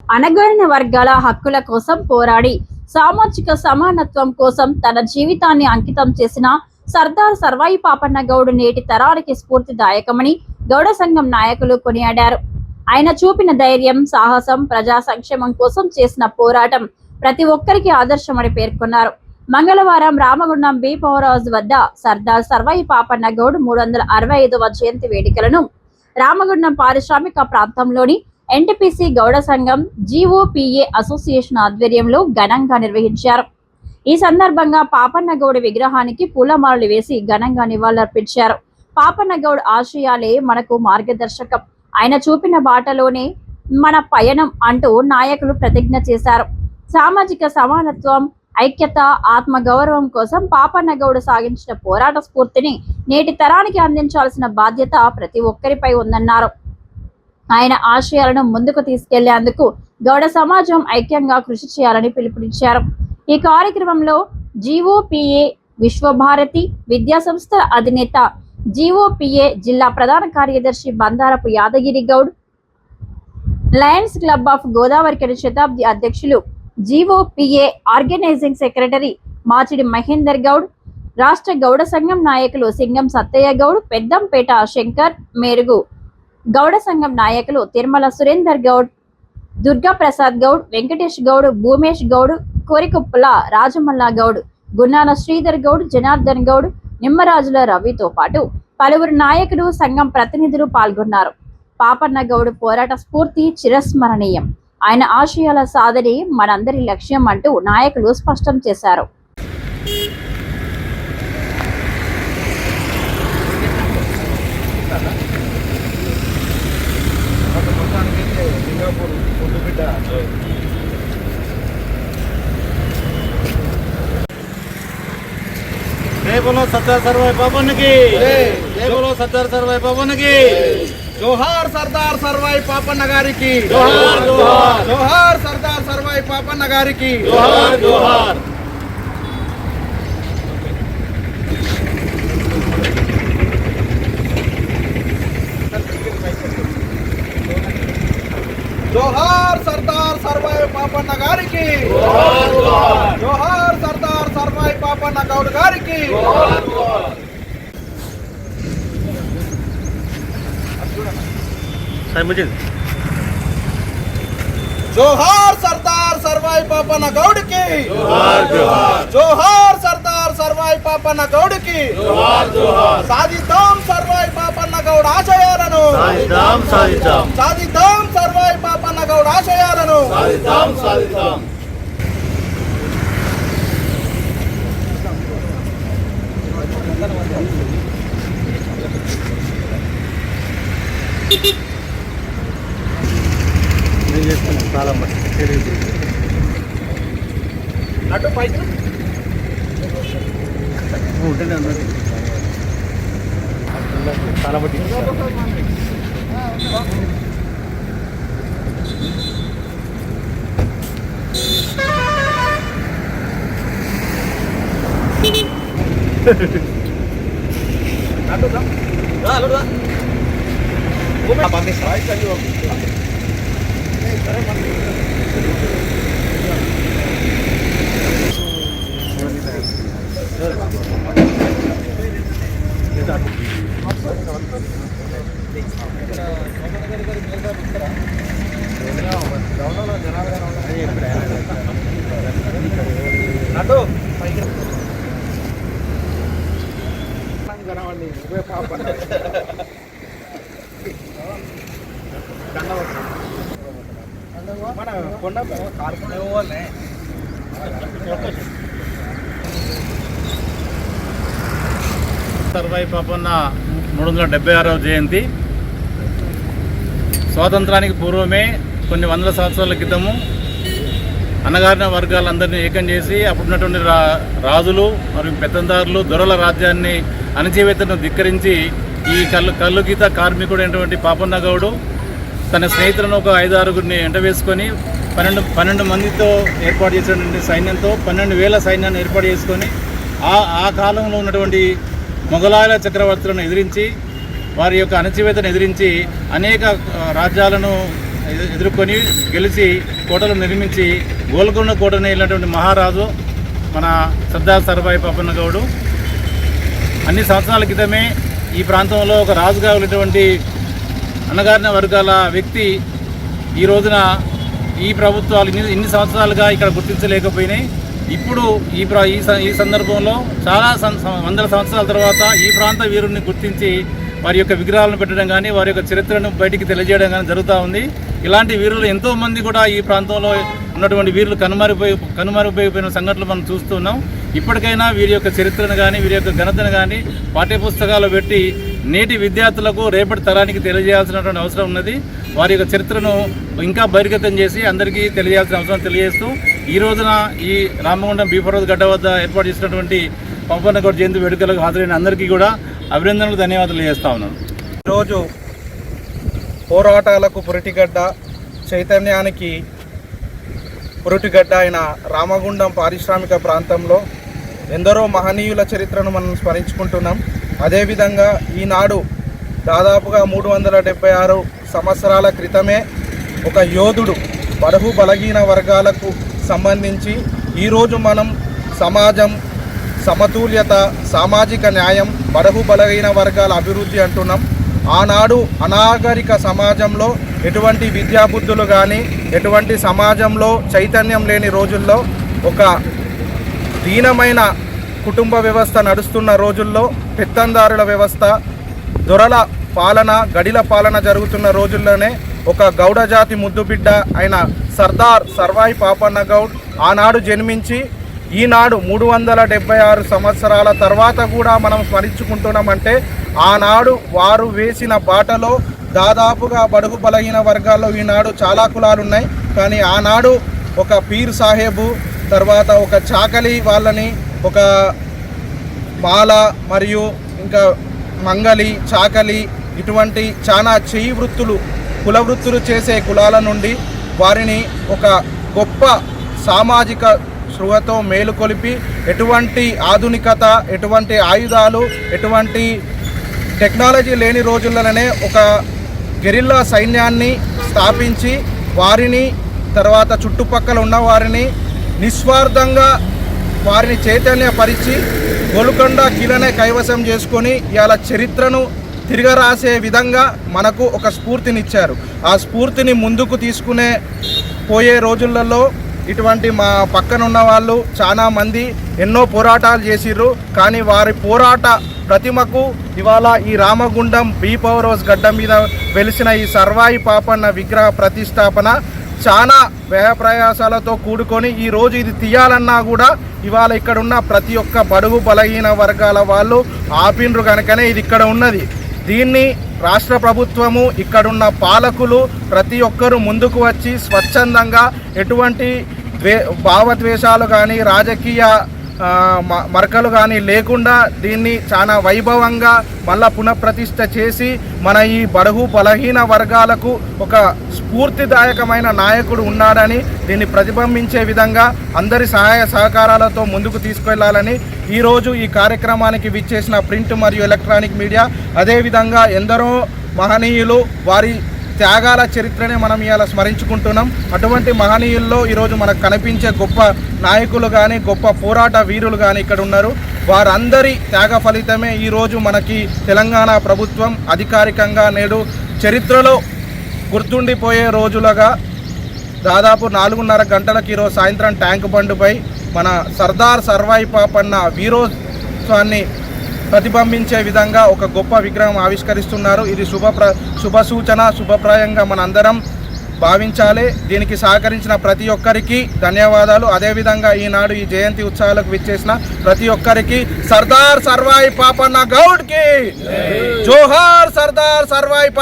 అణగారిన వర్గాల హక్కుల కోసం పోరాడి సామాజిక సమానత్వం కోసం తన జీవితాన్ని అంకితం చేసిన సర్దార్ సర్వాయి పాపన్న గౌడ్ నేటి తరానికి స్ఫూర్తిదాయకమని గౌడ సంఘం నాయకులు కొనియాడారు. ఆయన చూపిన ధైర్యం, సాహసం, ప్రజా సంక్షేమం కోసం చేసిన పోరాటం ప్రతి ఒక్కరికి ఆదర్శమని పేర్కొన్నారు. మంగళవారం రామగుండం బి పవర్ హౌస్ వద్ద సర్దార్ సర్వాయి పాపన్న గౌడ్ 365వ జయంతి వేడుకలను రామగుండం పారిశ్రామిక ప్రాంతంలోని ఎన్టీపీసీ గౌడ సంఘం జీఓపీఏ అసోసియేషన్ ఆధ్వర్యంలో ఘనంగా నిర్వహించారు. ఈ సందర్భంగా పాపన్న గౌడ్ విగ్రహానికి పూలమాలలు వేసి ఘనంగా నివాళులర్పించారు. పాపన్న గౌడ్ ఆశయాలే మనకు మార్గదర్శకం, ఆయన చూపిన బాటలోనే మన పయనం అంటూ నాయకులు ప్రతిజ్ఞ చేశారు. సామాజిక సమానత్వం, ఐక్యత, ఆత్మ గౌరవం కోసం పాపన్న గౌడ్ సాగించిన పోరాట స్ఫూర్తిని నేటి తరానికి అందించాల్సిన బాధ్యత ప్రతి ఒక్కరిపై ఉందన్నారు. ఆయన ఆశయాలను ముందుకు తీసుకెళ్లేందుకు గౌడ సమాజం ఐక్యంగా కృషి చేయాలని పిలుపునిచ్చారు. ఈ కార్యక్రమంలో జీఓపీఏ విశ్వభారతి విద్యా సంస్థల అధినేత, జీఓపీఏ జిల్లా ప్రధాన కార్యదర్శి Bandarapu Yadagiri Goud, Lions club of Godavarikhani శతాబ్ది అధ్యక్షులు, జీఓపీఏ ఆర్గనైజింగ్ సెక్రటరీ మాచిడి మహేందర్ గౌడ్, రాష్ట్ర గౌడ సంఘం నాయకులు సింగం సత్తయ్య గౌడ్, పెద్దంపేట శంకర్, మేరుగు గౌడ సంఘం నాయకులు తిరుమల సురేందర్ గౌడ్, దుర్గా ప్రసాద్ గౌడ్, వెంకటేష్ గౌడ్, భూమేష్ గౌడ్, కోరికుప్పల రాజమల్ల గౌడ్, గున్నాల శ్రీధర్ గౌడ్, జనార్దన్ గౌడ్, నిమ్మరాజుల రవితో పాటు పలువురు నాయకులు, సంఘం ప్రతినిధులు పాల్గొన్నారు. పాపన్న గౌడ్ పోరాట స్ఫూర్తి చిరస్మరణీయం, ఆయన ఆశయాల సాధనే మనందరి లక్ష్యం అంటూ నాయకులు స్పష్టం చేశారు. जय बोलो सरदार सरवाई पापन की, जय बोलो सरदार सरवाई पापन की, जोहार सरदार सरवाई पापन गारी की, जोहार जोहार, जोहार सरदार सरवाई पापन गारी की, जोहार जोहार. जोहार सरदार सरवाई पापन गारी की, जोहार जोहार, जोहार सरदार सरवाई पापन गौड गारी की, जोहार जोहार. जोहार सरदार सरवाई पापन गौड की, जोहार जोहार, जोहार सरदार सरवाई पापन गौड की, जोहार जोहार. సాధిద్దాం సర్వాయి పాపన్న గౌడ్ ఆశయాలను, సాధిద్దాం సాధిద్దాం, సాధిద్దాం సర్వాయి పాపన్న గౌడ్ ఆశయాలను, సాధిద్దాం సాధిద్దాం. నేను చేస్తాను చాలా మంది అటు పైకి ఉంటేనే అన్నది చాలా బట్టి సర్వాయి పాపన్న 376వ జయంతి. స్వాతంత్రానికి పూర్వమే కొన్ని వందల సంవత్సరాల క్రితము అణగారిన వర్గాలందరినీ ఏకం చేసి అప్పుడున్నటువంటి రాజులు మరియు పెత్తందారులు దొరల రాజ్యాన్ని అణచివేతను ధిక్కరించి ఈ కల్లు గీత కార్మికుడైనటువంటి పాపన్న గౌడు తన స్నేహితులను ఒక 5-6గురిని ఎంట వేసుకొని 12 మందితో ఏర్పాటు చేసినటువంటి సైన్యంతో 12,000 సైన్యాన్ని ఏర్పాటు చేసుకొని ఆ కాలంలో ఉన్నటువంటి మొఘలాయుల చక్రవర్తులను ఎదిరించి వారి యొక్క అణచివేతను ఎదిరించి అనేక రాజ్యాలను ఎదుర్కొని గెలిచి కోటలు నిర్మించి గోల్కొండ కోటని వెళ్ళినటువంటి మహారాజు మన సర్దార్ సర్వాయి పాపన్న గౌడు. అన్ని సంవత్సరాల క్రితమే ఈ ప్రాంతంలో ఒక రాజుగా ఉన్నటువంటి అణగారిన వర్గాల వ్యక్తి ఈ రోజున ఈ ప్రభుత్వాలు ఇన్ని సంవత్సరాలుగా ఇక్కడ గుర్తించలేకపోయినాయి. ఇప్పుడు ఈ సందర్భంలో చాలా వందల సంవత్సరాల తర్వాత ఈ ప్రాంత వీరుల్ని గుర్తించి వారి యొక్క విగ్రహాలను పెట్టడం కానీ వారి యొక్క చరిత్రను బయటికి తెలియజేయడం కానీ జరుగుతూ ఉంది. ఇలాంటి వీరులు ఎంతోమంది కూడా ఈ ప్రాంతంలో ఉన్నటువంటి వీరులు కనుమరుగైపోయిన సంఘటనలు మనం చూస్తున్నాం. ఇప్పటికైనా వీరి యొక్క చరిత్రను కానీ వీరి యొక్క ఘనతను కానీ పాఠ్యపుస్తకాలు పెట్టి నేటి విద్యార్థులకు రేపటి తరానికి తెలియజేయాల్సినటువంటి అవసరం ఉన్నది. వారి యొక్క చరిత్రను ఇంకా బహిర్గతం చేసి అందరికీ తెలియజేయాల్సిన అవసరం తెలియజేస్తూ ఈ రోజున ఈ రామగుండం బీఫరోజ్ గడ్డ వద్ద ఏర్పాటు చేసినటువంటి పాపన్న గౌడ్ జయంతి వేడుకలకు హాజరైన అందరికీ కూడా అభినందనలు, ధన్యవాదాలు చేస్తా ఉన్నాను. ఈరోజు పోరాటాలకు పురిటిగడ్డ, చైతన్యానికి పురిటిగడ్డ అయిన రామగుండం పారిశ్రామిక ప్రాంతంలో ఎందరో మహనీయుల చరిత్రను మనం స్మరించుకుంటున్నాం. అదేవిధంగా ఈనాడు దాదాపుగా 376 సంవత్సరాల క్రితమే ఒక యోధుడు బడుగు బలహీన వర్గాలకు సంబంధించి ఈరోజు మనం సమాజం, సమతుల్యత, సామాజిక న్యాయం, బడుగు బలహీన వర్గాల అభివృద్ధి అంటున్నాం. ఆనాడు అనాగరిక సమాజంలో ఎటువంటి విద్యాబుద్ధులు కానీ ఎటువంటి సమాజంలో చైతన్యం లేని రోజుల్లో ఒక దీనమైన కుటుంబ వ్యవస్థ నడుస్తున్న రోజుల్లో పెత్తందారుల వ్యవస్థ, దొరల పాలన, గడిల పాలన జరుగుతున్న రోజుల్లోనే ఒక గౌడ జాతి ముద్దుబిడ్డ అయిన సర్దార్ సర్వాయి పాపన్న గౌడ్ ఆనాడు జన్మించి ఈనాడు 376 సంవత్సరాల తర్వాత కూడా మనం స్మరించుకుంటున్నామంటే ఆనాడు వారు వేసిన బాటలో దాదాపుగా బడుగు బలహీన వర్గాల్లో ఈనాడు చాలా కులాలు ఉన్నాయి. కానీ ఆనాడు ఒక పీర్ సాహేబు, తర్వాత ఒక చాకలి వాళ్ళని, ఒక మాల మరియు ఇంకా మంగలి, చాకలి ఇటువంటి చాలా చేయి వృత్తులు, కుల వృత్తులు చేసే కులాల నుండి వారిని ఒక గొప్ప సామాజిక స్పృహతో మేలుకొలిపి ఎటువంటి ఆధునికత, ఎటువంటి ఆయుధాలు, ఎటువంటి టెక్నాలజీ లేని రోజుల్లోనే ఒక గెరిల్లా సైన్యాన్ని స్థాపించి వారిని, తర్వాత చుట్టుపక్కల ఉన్న వారిని నిస్వార్థంగా వారిని చైతన్యపరిచి గోల్కొండ కిలనే కైవసం చేసుకొని ఇవాళ చరిత్రను తిరగరాసే విధంగా మనకు ఒక స్ఫూర్తినిచ్చారు. ఆ స్ఫూర్తిని ముందుకు తీసుకునే పోయే రోజులలో ఇటువంటి మా పక్కన ఉన్న వాళ్ళు చాలామంది ఎన్నో పోరాటాలు చేసిర్రు. కానీ వారి పోరాట ప్రతిమకు ఇవాళ ఈ రామగుండం బీఫరోజ్ గడ్డ మీద వెలిసిన ఈ సర్వాయి పాపన్న విగ్రహ ప్రతిష్టాపన చాలా వ్యయ ప్రయాసాలతో కూడుకొని ఈరోజు ఇది తీయాలన్నా కూడా ఇవాళ ఇక్కడ ఉన్న ప్రతి ఒక్క బడుగు బలహీన వర్గాల వాళ్ళు ఆపిండ్రు కనుకనే ఇది ఇక్కడ ఉన్నది. దీన్ని రాష్ట్ర ప్రభుత్వము, ఇక్కడున్న పాలకులు ప్రతి ఒక్కరూ ముందుకు వచ్చి స్వచ్ఛందంగా ఎటువంటి భావద్వేషాలు కానీ రాజకీయ మరకలు కానీ లేకుండా దీన్ని చాలా వైభవంగా మళ్ళా పునఃప్రతిష్ఠ చేసి మన ఈ బడుగు బలహీన వర్గాలకు ఒక స్ఫూర్తిదాయకమైన నాయకుడు ఉన్నాడని దీన్ని ప్రతిబింబించే విధంగా అందరి సహాయ సహకారాలతో ముందుకు తీసుకెళ్లాలని ఈరోజు ఈ కార్యక్రమానికి విచ్చేసిన ప్రింట్ మరియు ఎలక్ట్రానిక్ మీడియా, అదేవిధంగా ఎందరో మహనీయులు వారి త్యాగాల చరిత్రనే మనం ఇవాళ స్మరించుకుంటున్నాం. అటువంటి మహనీయుల్లో ఈరోజు మనకు కనిపించే గొప్ప నాయకులు కానీ గొప్ప పోరాట వీరులు కానీ ఇక్కడ ఉన్నారు. వారందరి త్యాగ ఫలితమే ఈరోజు మనకి తెలంగాణ ప్రభుత్వం అధికారికంగా నేడు చరిత్రలో గుర్తుండిపోయే రోజులుగా దాదాపు 4:30 గంటలకు ఈరోజు సాయంత్రం ట్యాంక్ బండ్పై మన సర్దార్ సర్వాయి పాపన్న వీరోత్సవాన్ని ప్రతిబింబించే విధంగా ఒక గొప్ప విగ్రహం ఆవిష్కరిస్తున్నారు. ఇది శుభ సూచన, శుభప్రాయంగా మనందరం భావించాలి. దీనికి సహకరించిన ప్రతి ఒక్కరికి ధన్యవాదాలు. అదేవిధంగా ఈనాడు ఈ జయంతి ఉత్సవాలకు విచ్చేసిన ప్రతి ఒక్కరికి సర్దార్ సర్వాయి పాపన్న గౌడ్కి జోహార్. సర్దార్ సర్వాయి